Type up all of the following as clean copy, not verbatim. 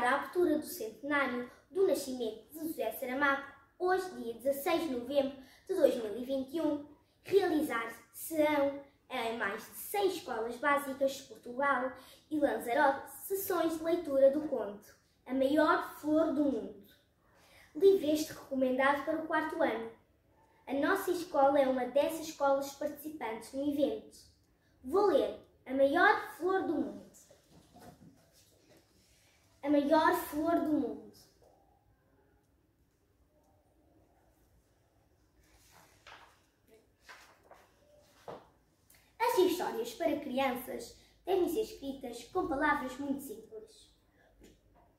à abertura do centenário do nascimento de José Saramago, hoje, dia 16 de novembro de 2021, realizar-se-ão em mais de 100 escolas básicas de Portugal e Lanzarote sessões de leitura do conto A Maior Flor do Mundo. Livro este recomendado para o 4º ano. A nossa escola é uma dessas escolas participantes no evento. Vou ler A Maior Flor do Mundo. A maior flor do mundo. As histórias para crianças devem ser escritas com palavras muito simples,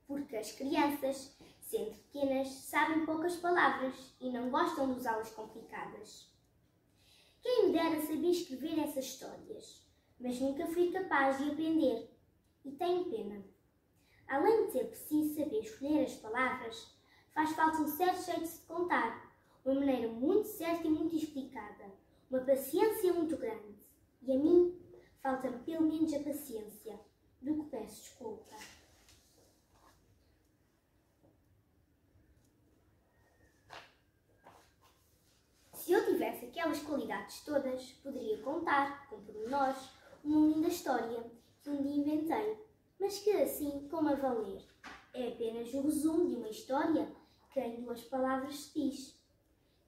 porque as crianças, sendo pequenas, sabem poucas palavras e não gostam de usá-las complicadas. Quem me dera saber escrever essas histórias, mas nunca fui capaz de aprender, e tenho pena. Além de ser preciso saber escolher as palavras, faz falta um certo jeito de se contar, uma maneira muito certa e muito explicada, uma paciência muito grande. E a mim, falta-me pelo menos a paciência, do que peço desculpa. Se eu tivesse aquelas qualidades todas, poderia contar, com pormenores, uma linda história que um dia inventei, mas que assim como a valer. É apenas o resumo de uma história que em 2 palavras se diz.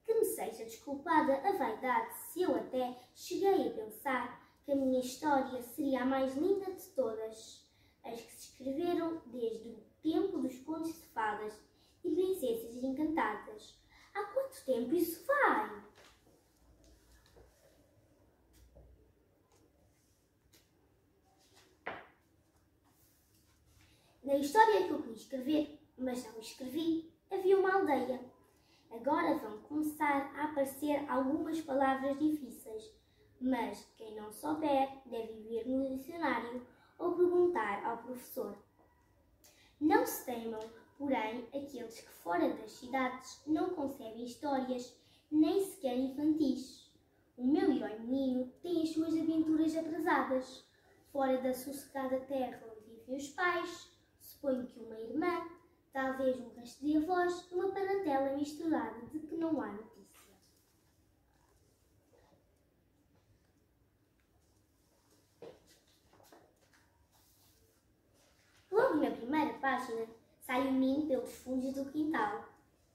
Que me seja desculpada a vaidade se eu até cheguei a pensar que a minha história seria a mais linda de todas, as que se escreveram desde o tempo dos contos de fadas e princesas encantadas. Há quanto tempo isso vai? Na história que eu quis escrever, mas não escrevi, havia uma aldeia. Agora vão começar a aparecer algumas palavras difíceis, mas quem não souber deve ver no dicionário ou perguntar ao professor. Não se temam, porém, aqueles que fora das cidades não concebem histórias nem sequer infantis. O meu herói menino tem as suas aventuras atrasadas, fora da sossegada terra onde vivem os pais. Suponho que uma irmã, talvez um resto de avós, uma parentela misturada de que não há notícia. Logo na primeira página, sai o menino pelos fundos do quintal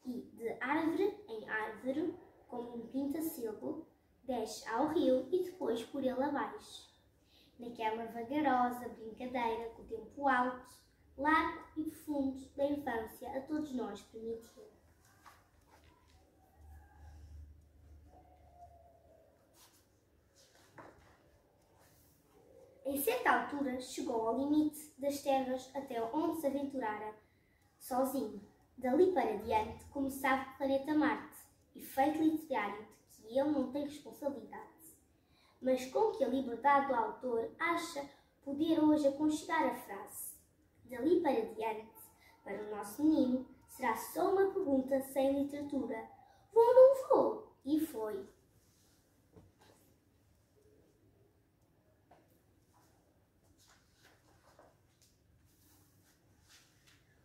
e, de árvore em árvore, como um pintacilgo, desce ao rio e depois por ele abaixo. Naquela vagarosa brincadeira com o tempo alto, largo e profundo da infância a todos nós permitiu. Em certa altura chegou ao limite das terras até onde se aventurara sozinho. Dali para diante começava o planeta Marte, efeito literário de que ele não tem responsabilidade, mas com que a liberdade do autor acha poder hoje aconchegar a frase. Dali para diante, para o nosso menino, será só uma pergunta sem literatura. Vou ou não vou? E foi.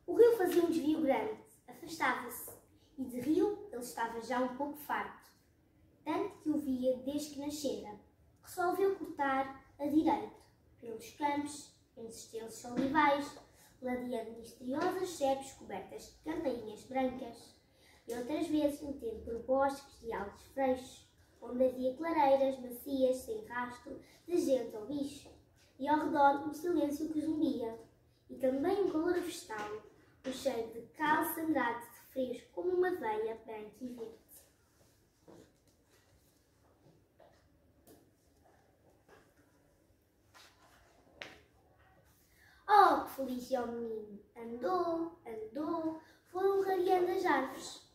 O rio fazia um desvio grande, afastava-se, e de rio ele estava já um pouco farto, tanto que o via desde que nascera. Resolveu cortar a direito, pelos campos, entre extensos olivais, ladeando misteriosas sebes cobertas de campainhas brancas, e outras vezes metendo por bosques de altos freixos, onde havia clareiras macias sem rastro de gente ou bicho, e ao redor um silêncio que zumbia, e também um calor vegetal, um cheiro de cal sangrado de fresco como uma veia branca e verde. Oh, que feliz é o menino! Andou, andou, foram rareando as árvores.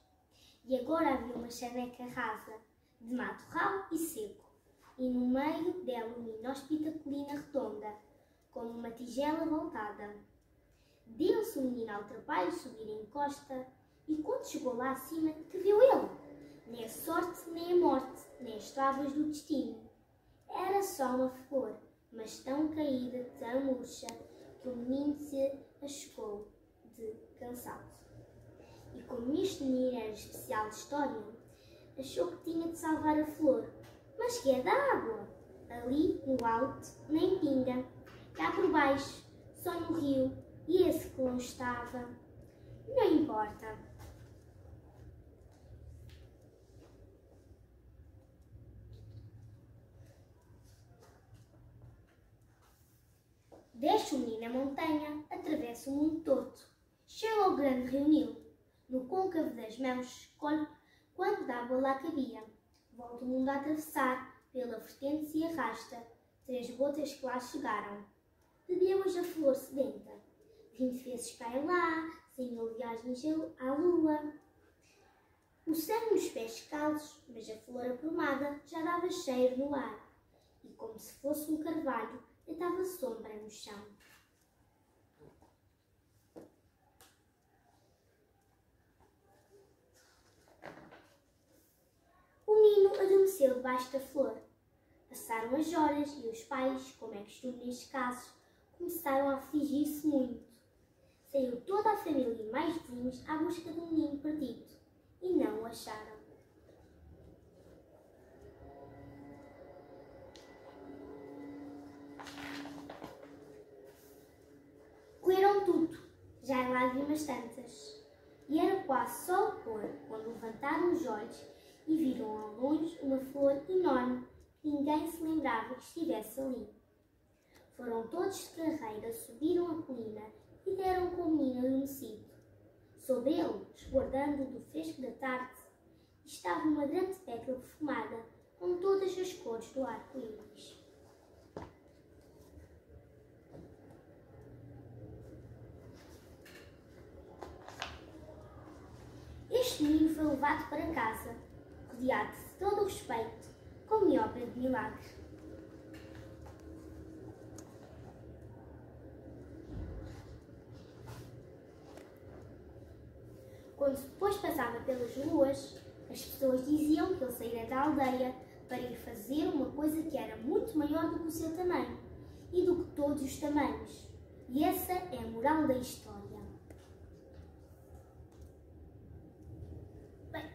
E agora havia uma charneca rasa, de mato ralo e seco, e no meio dela uma inóspita colina redonda, como uma tigela voltada. Deu-se o menino ao trabalho de subir a encosta, e quando chegou lá acima, que viu ele? Nem a sorte, nem a morte, nem as favas do destino. Era só uma flor, mas tão caída, tão murcha, que o menino se achegou de cansaço. E como este menino era especial de história, achou que tinha de salvar a flor. Mas que é da água? Ali, no alto, nem pinga. Cá por baixo, só no rio, e esse que longe estava. Não importa. Desce o menino a montanha, atravessa o mundo todo. Chega ao grande rio Nilo. No côncavo das mãos escolhe quanto de água lá cabia. Volta o mundo a atravessar, pela vertente se arrasta. 3 gotas que lá chegaram. Bebeu-as a flor sedenta. 20 vezes cai lá, 100.000 viagens à lua. O sangue nos pés caldos, mas a flor aprumada já dava cheiro no ar. E como se fosse um carvalho, deitava sombra no chão. O menino adormeceu debaixo da flor. Passaram as horas e os pais, como é costume nestes casos, começaram a afligir-se muito. Saiu toda a família e mais vizinhos à busca do menino perdido e não o acharam. Colheram tudo, já em lágrimas tantas, e era quase só o pôr quando levantaram os olhos e viram ao longe uma flor enorme que ninguém se lembrava que estivesse ali. Foram todos de carreira, subiram a colina e deram com o menino adormecido. Sob ele, resguardando do fresco da tarde, estava uma grande pétala perfumada com todas as cores do arco-íris. Este menino foi levado para casa, rodeado de todo o respeito, como obra de milagre. Quando depois passava pelas ruas, as pessoas diziam que ele saíra da aldeia para ir fazer uma coisa que era muito maior do que o seu tamanho e do que todos os tamanhos. E essa é a moral da história. Bem,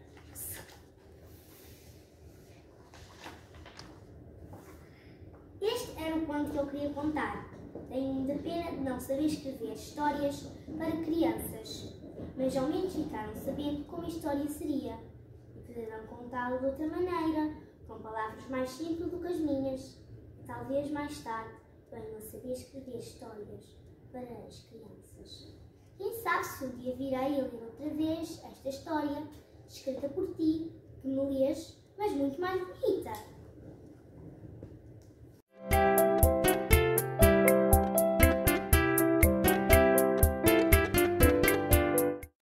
este era o conto que eu queria contar. Tenho muita pena de não saber escrever histórias para crianças, mas ao menos ficaram sabendo como a história seria e poderão contá-la de outra maneira, com palavras mais simples do que as minhas. Talvez mais tarde venham a saber escrever histórias para as crianças. Quem sabe se um dia virei a ler outra vez esta história, escrita por ti, que me lês, mas muito mais bonita.